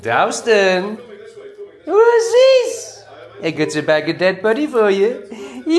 Dowston! Who's this? I got a bag of dead body for you. Yes!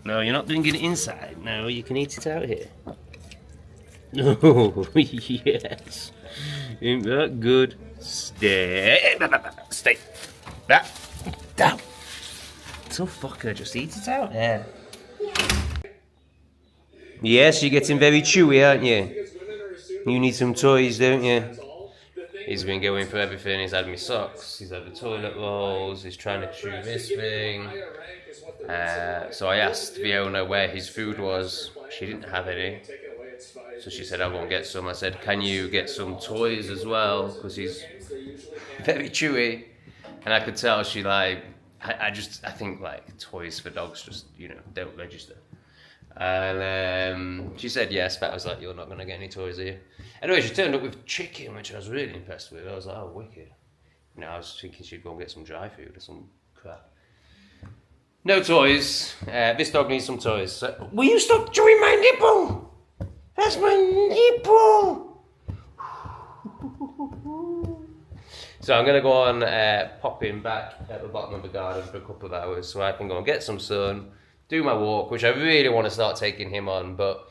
No, you're not doing it inside. No, you can eat it out here. Oh, yes. Ain't that good? Stay. Stay. That. Down. Tough fucker, just eat it out there. Yes, you're getting very chewy, aren't you? You need some toys, don't you? He's been going for everything. He's had me socks, he's had the toilet rolls, he's trying to chew this thing. So I asked Fiona where his food was. She didn't have any. So she said, I won't get some. I said, can you get some toys as well? Because he's very chewy. And I could tell she like, I think like toys for dogs just, you know, don't register. And she said yes, but I was like, you're not going to get any toys here. Anyway, she turned up with chicken, which I was really impressed with. I was like, oh, wicked. You know, I was thinking she'd go and get some dry food or some crap. No toys. This dog needs some toys. So, will you stop chewing my nipple? That's my nipple. So I'm going to go on popping back at the bottom of the garden for a couple of hours so I can go and get some sun, do my walk, which I really want to start taking him on, but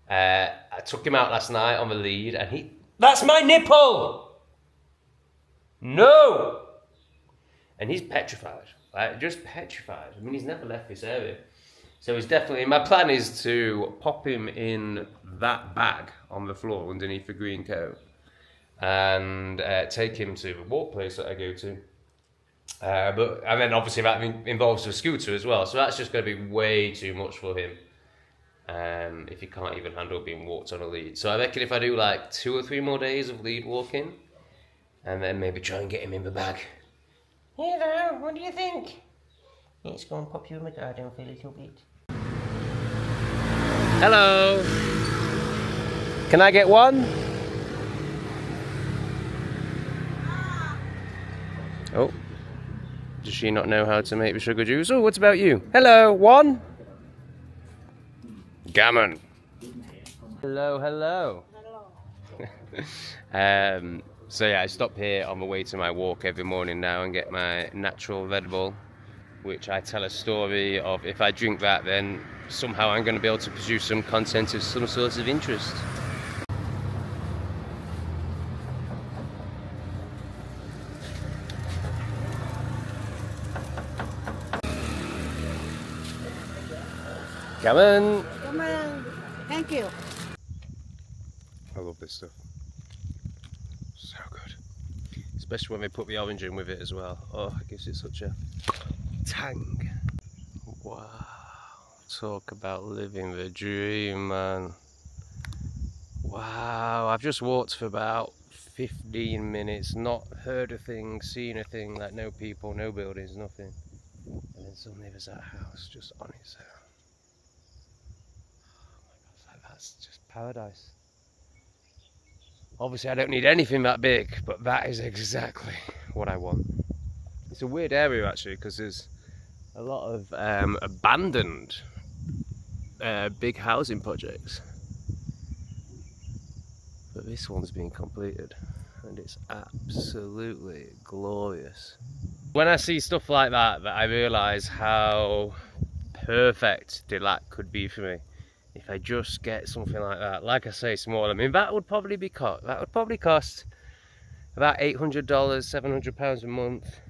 I took him out last night on the lead and that's my nipple! No! And he's petrified, like just petrified. I mean, he's never left this area. So he's definitely, my plan is to pop him in that bag on the floor underneath the green coat and take him to the walk place that I go to. And then obviously that involves a scooter as well, so that's just going to be way too much for him if he can't even handle being walked on a lead. So I reckon if I do like 2 or 3 more days of lead walking, and then maybe try and get him in the bag. Hello, what do you think? Let's go and pop you in the garden for a little bit. Hello. Can I get one? Oh. Does she not know how to make the sugar juice? Oh, what about you? Hello, one? Gammon. Hello, hello. Hello. So yeah, I stop here on the way to my walk every morning now and get my natural Red Bull, which I tell a story of if I drink that, then somehow I'm going to be able to produce some content of some sort of interest. Come on. Come on. Thank you. I love this stuff. So good. Especially when they put the orange in with it as well. Oh, it gives it such a tang. Wow. Talk about living the dream, man. Wow. I've just walked for about 15 minutes, not heard a thing, seen a thing, like no people, no buildings, nothing. And then suddenly there's that house just on its own. That's just paradise. Obviously I don't need anything that big, but that is exactly what I want. It's a weird area actually, because there's a lot of abandoned big housing projects. But this one's been completed and it's absolutely glorious. When I see stuff like that, I realise how perfect Delac could be for me. If I just get something like that, like I say, small. I mean, that would probably cost about $800, £700 a month,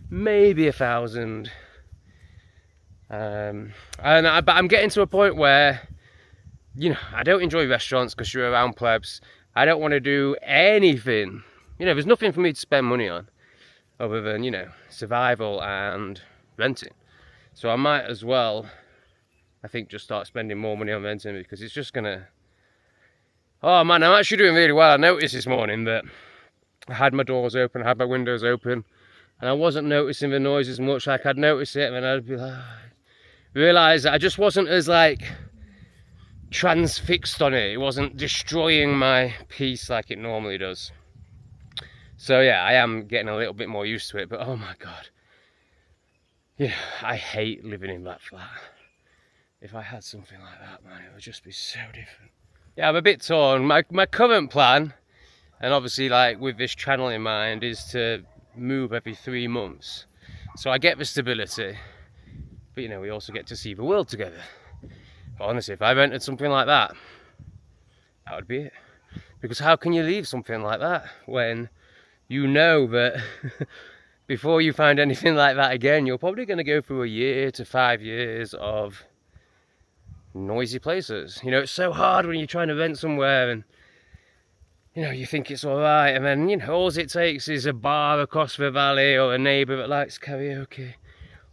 maybe $1,000. But I'm getting to a point where, you know, I don't enjoy restaurants because you're around plebs. I don't want to do anything. You know, there's nothing for me to spend money on other than, you know, survival and renting. So I might as well, I think, just start spending more money on renting, because it's just gonna... Oh man, I'm actually doing really well. I noticed this morning that I had my doors open, I had my windows open, and I wasn't noticing the noise as much. Like I'd notice it and then I'd be like, realise that I just wasn't as like transfixed on it. It wasn't destroying my peace like it normally does. So yeah, I am getting a little bit more used to it, but oh my god. Yeah, I hate living in that flat. If I had something like that, man, it would just be so different. Yeah, I'm a bit torn. My current plan, and obviously like with this channel in mind, is to move every 3 months. So I get the stability, but you know, we also get to see the world together. But honestly, if I rented something like that, that would be it. Because how can you leave something like that when you know that before you find anything like that again, you're probably going to go through a year to 5 years of noisy places. You know, it's so hard when you're trying to rent somewhere and, you know, you think it's all right, and then, you know, all it takes is a bar across the valley or a neighbour that likes karaoke,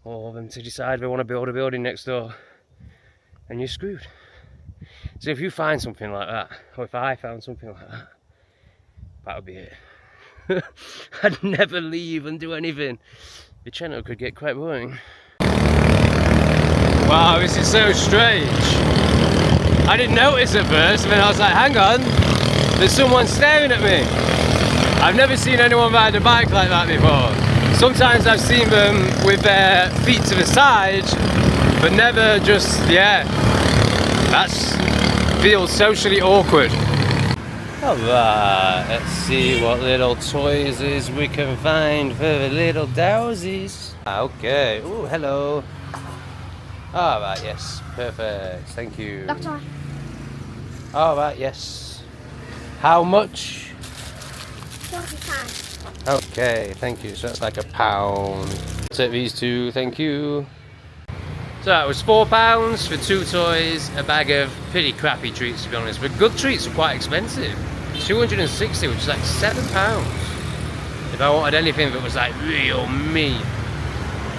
or them to decide they want to build a building next door, and you're screwed. So if you find something like that, or if I found something like that, that would be it. I'd never leave and do anything. The channel could get quite boring. Wow, this is so strange. I didn't notice at first, and then I was like, hang on, there's someone staring at me. I've never seen anyone ride a bike like that before. Sometimes I've seen them with their feet to the side, but never just, yeah. That feels socially awkward. Alright, let's see what little toys we can find for the little dowsies. Okay, oh, hello. Alright, yes, perfect, thank you. Doctor. Alright, yes. How much? 45. Okay, thank you, so that's like £1. Take these two, thank you. So that was £4 for 2 toys, a bag of pretty crappy treats to be honest, but good treats are quite expensive. 260, which is like £7 if I wanted anything that was like real meat.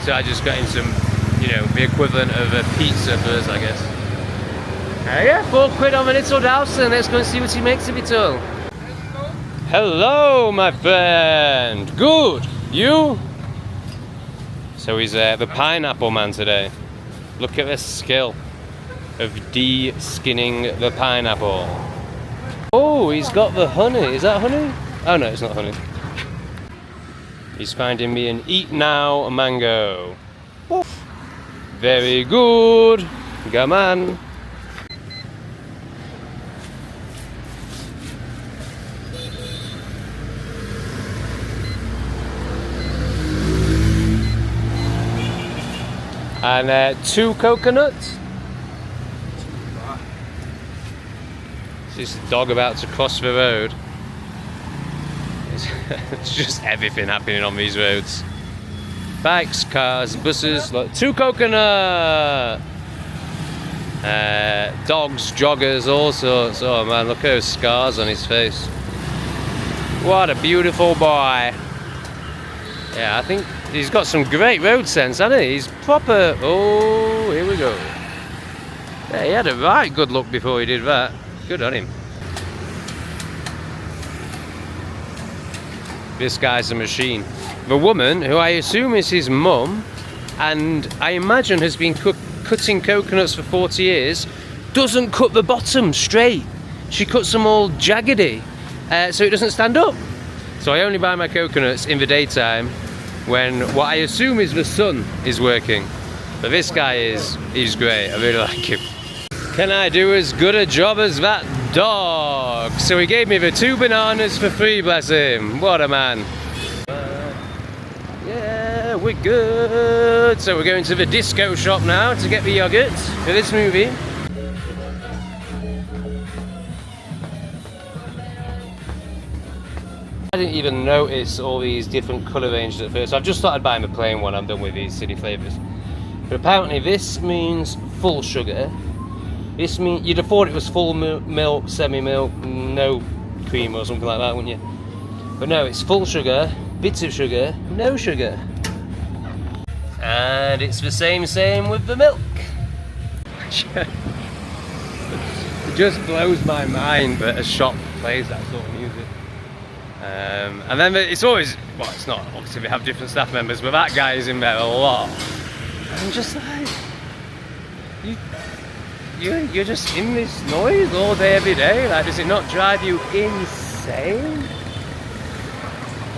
So I just got in some, you know, the equivalent of a pizza for us, I guess. Yeah, £4 on the little Dowson. Let's go and see what he makes of it all. Hello, my friend. Good. You? So he's the pineapple man today. Look at the skill of de-skinning the pineapple. Oh, he's got the honey. Is that honey? Oh no, it's not honey. He's finding me an eat now mango. Oof. Very good. Come on. And 2 coconuts. This dog about to cross the road. It's just everything happening on these roads. Bikes, cars, buses. Look, 2 coconut. Dogs, joggers, all sorts. Oh man, look at those scars on his face. What a beautiful boy. Yeah, I think he's got some great road sense, hasn't he? He's proper. Oh, here we go. Yeah, he had a right good look before he did that. Good on him. This guy's a machine. The woman, who I assume is his mum, and I imagine has been cutting coconuts for 40 years, doesn't cut the bottom straight. She cuts them all jaggedy, so it doesn't stand up. So I only buy my coconuts in the daytime when what I assume is the sun is working. But this guy he's great. I really like him. Can I do as good a job as that dog? So he gave me the 2 bananas for free, bless him. What a man. Yeah, we're good. So we're going to the disco shop now to get the yogurt for this movie. I didn't even notice all these different colour ranges at first. I've just started buying the plain one. I'm done with these silly flavours. But apparently this means full sugar. This means you'd have thought it was full milk, semi-milk, no cream or something like that, wouldn't you? But no, it's full sugar, bits of sugar, no sugar. And it's the same with the milk. It just blows my mind that a shop plays that sort of music. And then it's always, well, it's not, obviously we have different staff members, but that guy is in there a lot. I'm just like, you're just in this noise all day, every day. Like, does it not drive you insane?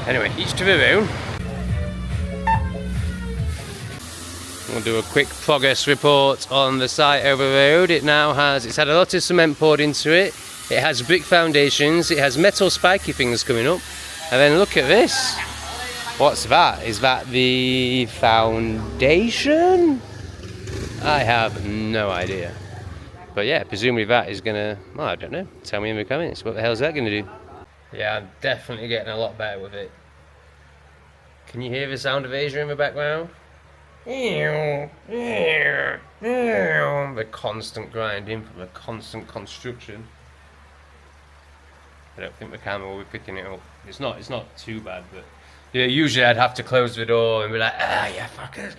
Anyway, each to their own. We'll do a quick progress report on the site over the road. It's had a lot of cement poured into it. It has brick foundations. It has metal spiky things coming up. And then look at this. What's that? Is that the foundation? I have no idea. But yeah, presumably that is gonna, well, I don't know. Tell me in the comments. What the hell is that gonna do? Yeah, I'm definitely getting a lot better with it. Can you hear the sound of Asia in the background? The constant grinding from the constant construction. I don't think the camera will be picking it up. It's not too bad, but yeah, usually I'd have to close the door and be like, you fuckers,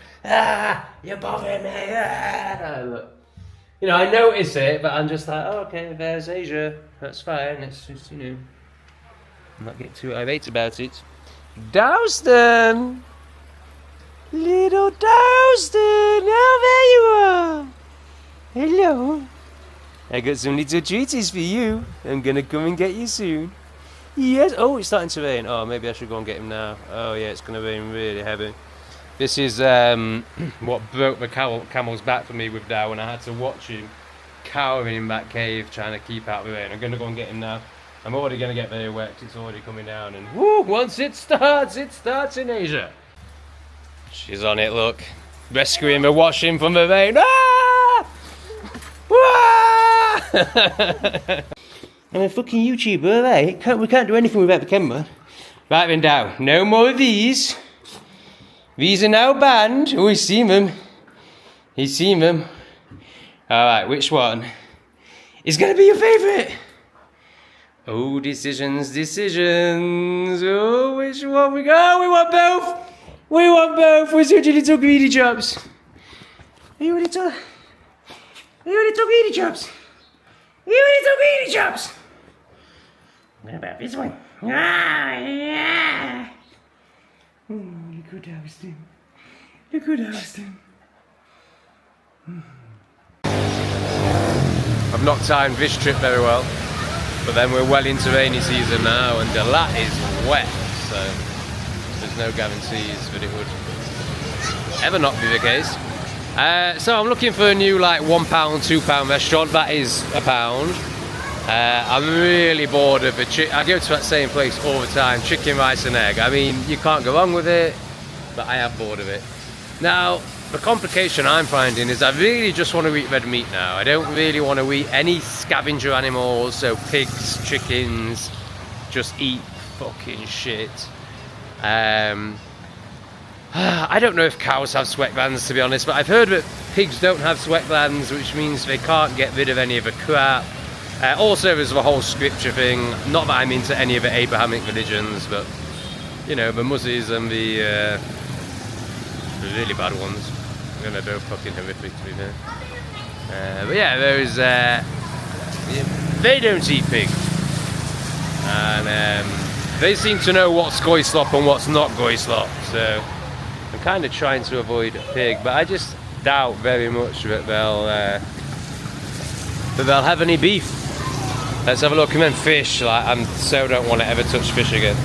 you're bothering me, look. You know, I notice it, but I'm just like, oh, okay, there's Asia, that's fine, it's just, you know, I'm not getting too irate about it. Dowston! Little Dowston! Oh, there you are! Hello! I got some little treaties for you. I'm gonna come and get you soon. Yes. Oh, it's starting to rain. Oh, maybe I should go and get him now. Oh, yeah, it's gonna rain really heavy. This is what broke the camel's back for me with Dow, when I had to watch him cowering in that cave trying to keep out the rain. I'm gonna go and get him now. I'm already gonna get very wet. It's already coming down, and woo! Once it starts in Asia. She's on it. Look, rescuing the washing from the rain. Ah! I'm a fucking YouTuber, right? We can't do anything without the camera. Right then, Dow. No more of these. These are now banned. Oh, he's seen them. He's seen them. Alright, which one is gonna be your favourite? Oh, decisions. Oh, which one we go? Oh, we want both. We want both. We're such little greedy chops. Are you little greedy chops? What about this one? Yeah. Oh, look at Austin. I've not timed this trip very well, but then we're well into rainy season now, and the lat is wet, so there's no guarantees that it would ever not be the case. So I'm looking for a new like £1, £2 restaurant. That is £1. I'm really bored of the I go to that same place all the time, chicken, rice and egg. I mean, you can't go wrong with it, but I am bored of it. Now, the complication I'm finding is I really just want to eat red meat now. I don't really want to eat any scavenger animals, so pigs, chickens, just eat fucking shit. I don't know if cows have sweat glands, to be honest, but I've heard that pigs don't have sweat glands, which means they can't get rid of any of the crap. Also, there's the whole scripture thing. Not that I'm into any of the Abrahamic religions, but, you know, the Muzzies and the really bad ones. They're both fucking horrific, to be fair. But yeah, there's... they don't eat pig. And they seem to know what's goy slop and what's not goy slop, so I'm kind of trying to avoid pig, but I just doubt very much that they'll have any beef. Let's have a look. And then fish, like, I so don't want to ever touch fish again,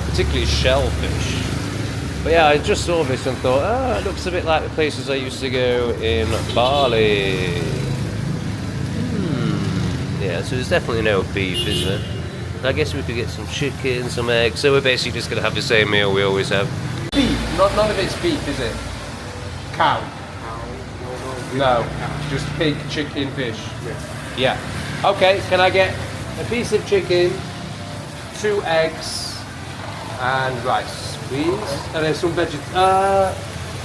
particularly shellfish. But yeah, I just saw this and thought, oh, it looks a bit like the places I used to go in Bali. Yeah, so there's definitely no beef, is there? I guess we could get some chicken, some eggs. So we're basically just going to have the same meal we always have. Beef? None of it's beef, is it? Cow? No, just pig, chicken, fish. Yeah. Okay, can I get a piece of chicken, 2 eggs, and rice, please? And then some veggies.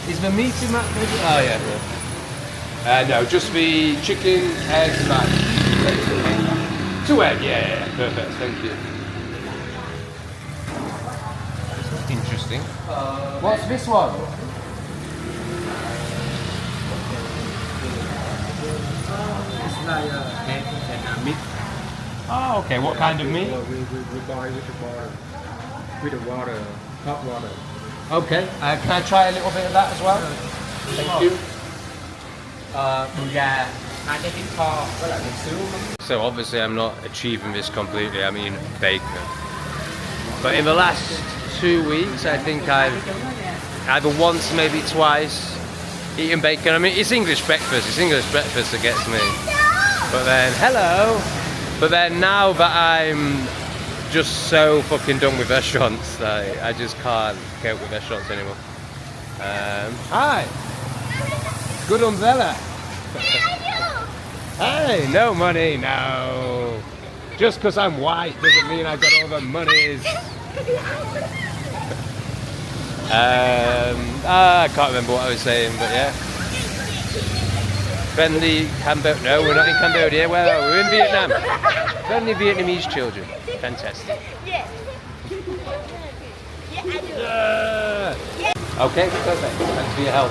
Is the meat in that veggie? Oh, yeah. No, just the chicken, eggs, rice. 2 eggs, yeah, perfect, thank you. Interesting. What's this one? It's like egg and meat. Oh, okay, what kind of meat? We boil with the water, hot water. Okay, can I try a little bit of that as well? Thank you. So obviously I'm not achieving this completely, I mean bacon. But in the last 2 weeks I think I've either once, maybe twice eaten bacon. I mean, it's English breakfast that gets me. But then, hello! But then now that I'm just so fucking done with restaurants, I just can't cope with restaurants anymore. Hi! Good umbrella! Hey, no money, no! Just because I'm white doesn't mean I've got all the monies. I can't remember what I was saying, but yeah. Friendly Cambodia. No, we're not in Cambodia. Where are we? We're in Vietnam. Friendly Vietnamese children. Fantastic. Okay, perfect. Thanks for your help.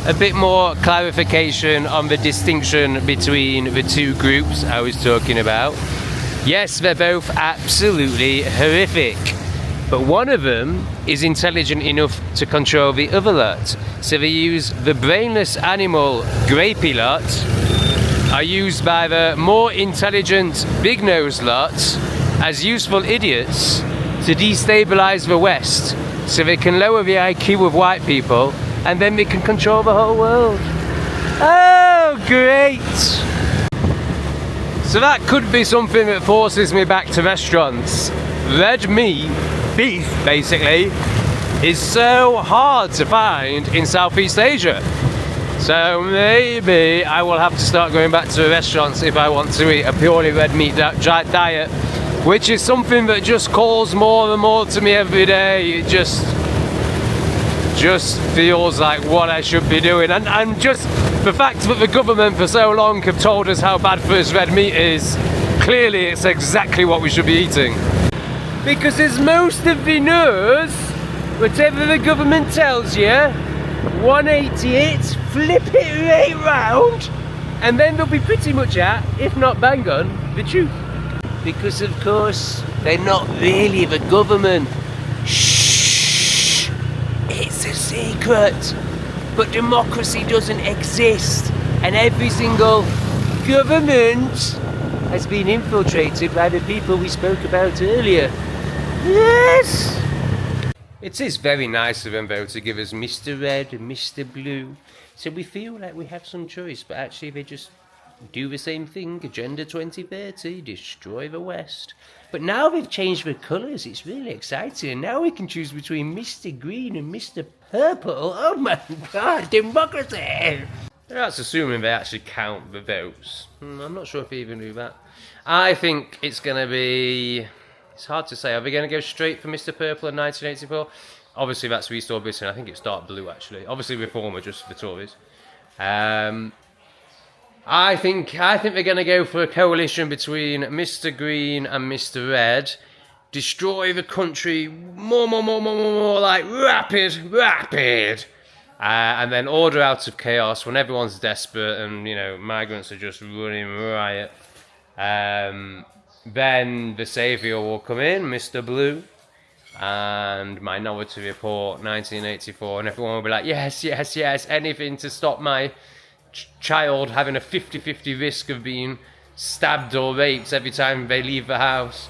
A bit more clarification on the distinction between the two groups I was talking about. Yes, they're both absolutely horrific. But one of them is intelligent enough to control the other lot. So they use the brainless animal grapey lot, are used by the more intelligent big-nosed lot as useful idiots to destabilize the West. So they can lower the IQ of white people and then they can control the whole world. Oh, great! So that could be something that forces me back to restaurants. Red meat, beef basically, is so hard to find in Southeast Asia. So maybe I will have to start going back to restaurants if I want to eat a purely red meat diet, which is something that just calls more and more to me every day. It just feels like what I should be doing, and just the fact that the government for so long have told us how bad for us red meat is, clearly it's exactly what we should be eating. Because as most of you knows, whatever the government tells you, 180 it, flip it right round, and then they'll be pretty much at, if not bang on, the truth. Because of course, they're not really the government. Shh! It's a secret. But democracy doesn't exist, and every single government has been infiltrated by the people we spoke about earlier. Yes! It is very nice of them though to give us Mr. Red and Mr. Blue, so we feel like we have some choice, but actually they just do the same thing. Agenda 2030, destroy the West. But now they've changed the colours, it's really exciting, and now we can choose between Mr. Green and Mr. Purple. Oh my god, democracy! That's assuming they actually count the votes. I'm not sure if they even do that. I think it's going to be... It's hard to say. Are we going to go straight for Mr. Purple in 1984? Obviously, that's Restore Britain. I think it's dark blue, actually. Obviously, Reformer, just for the Tories. I think they're going to go for a coalition between Mr. Green and Mr. Red. Destroy the country more, like rapid. And then order out of chaos when everyone's desperate and, you know, migrants are just running riot. Then the saviour will come in, Mr. Blue, and Minority Report 1984, and everyone will be like, yes, anything to stop my child having a 50-50 risk of being stabbed or raped every time they leave the house.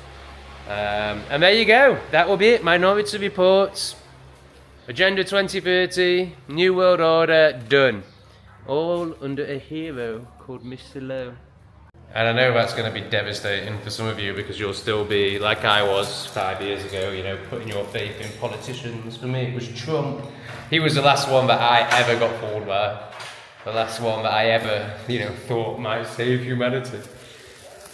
And there you go, that will be it. Minority Reports, Agenda 2030, New World Order, done. All under a hero called Mr. Lowe. And I know that's going to be devastating for some of you because you'll still be, like I was 5 years ago, you know, putting your faith in politicians. For me, it was Trump. He was the last one that I ever got fooled by. The last one that I ever, you know, thought might save humanity.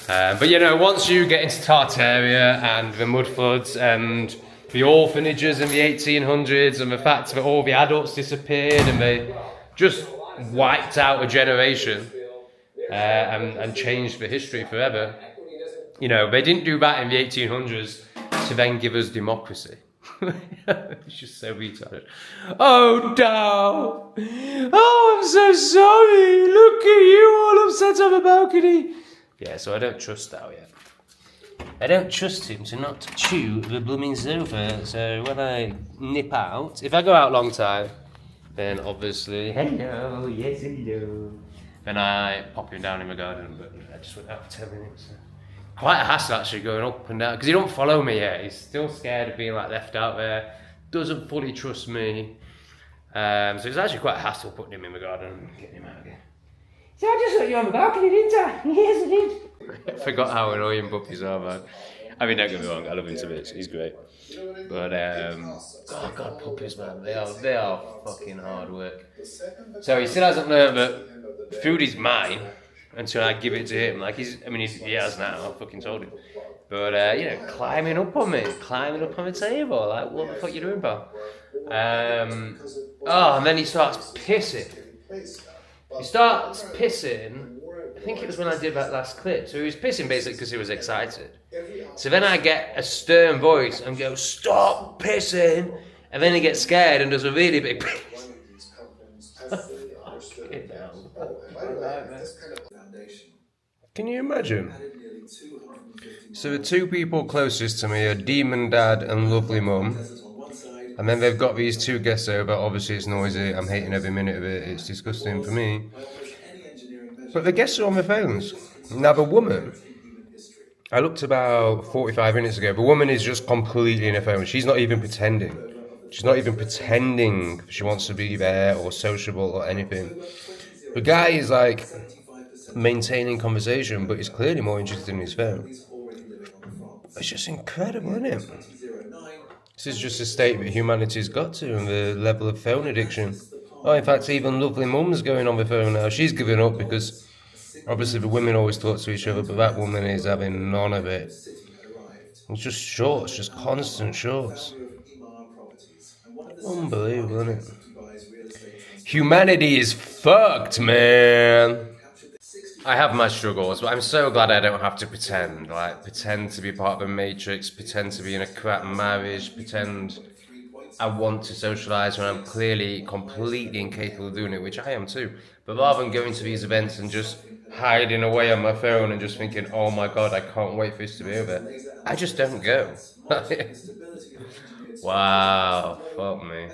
But, you know, once you get into Tartaria and the mud floods and the orphanages in the 1800s and the fact that all the adults disappeared and they just wiped out a generation, and changed the history forever. You know, they didn't do that in the 1800s to then give us democracy. It's just so retarded. Oh, Dow! Oh, I'm so sorry! Look at you all upset on the balcony! Yeah, so I don't trust Dow yet. I don't trust him to not chew the blooming sofa, so when I nip out, if I go out a long time, then obviously, hello, yes, hello. Then I pop him down in my garden, but I just went out for 10 minutes. Quite a hassle actually going up and down, because he don't follow me yet. He's still scared of being like left out there. Doesn't fully trust me. So it's actually quite a hassle putting him in the garden and getting him out again. So I just let you on the balcony, didn't I? Yes, I did. I forgot how annoying puppies are, man. I mean, don't get me wrong, I love him to bits. He's great. But oh god, puppies, man, they are fucking hard work. So he still hasn't learned that food is mine until I give it to him. Like he has now. I fucking told him. But climbing up on the table. Like, what the fuck you doing, pal? And then he starts pissing. I think it was when I did that last clip. So he was pissing basically because he was excited. So then I get a stern voice and go, "Stop pissing!" And then he gets scared and does a really big piss. Can you imagine? So the two people closest to me are Demon Dad and Lovely Mum. And then they've got these two guests over. Obviously it's noisy. I'm hating every minute of it. It's disgusting for me. But the guests are on their phones. Now the woman, I looked about 45 minutes ago. The woman is just completely in her phone. She's not even pretending. She's not even pretending she wants to be there or sociable or anything. The guy is like maintaining conversation, but he's clearly more interested in his phone. It's just incredible, isn't it? This is just a state that humanity's got to, and the level of phone addiction. Oh, in fact, even Lovely Mum's going on the phone now. She's given up because obviously the women always talk to each other, but that woman is having none of it. It's just shorts, just constant shorts. Unbelievable, isn't it? Humanity is fucked, man. I have my struggles, but I'm so glad I don't have to pretend. Like, pretend to be part of a matrix, pretend to be in a crap marriage, pretend I want to socialise when I'm clearly completely incapable of doing it, which I am too. But rather than going to these events and just hiding away on my phone and just thinking, oh my god, I can't wait for this to be over, I just don't go. Wow, fuck me.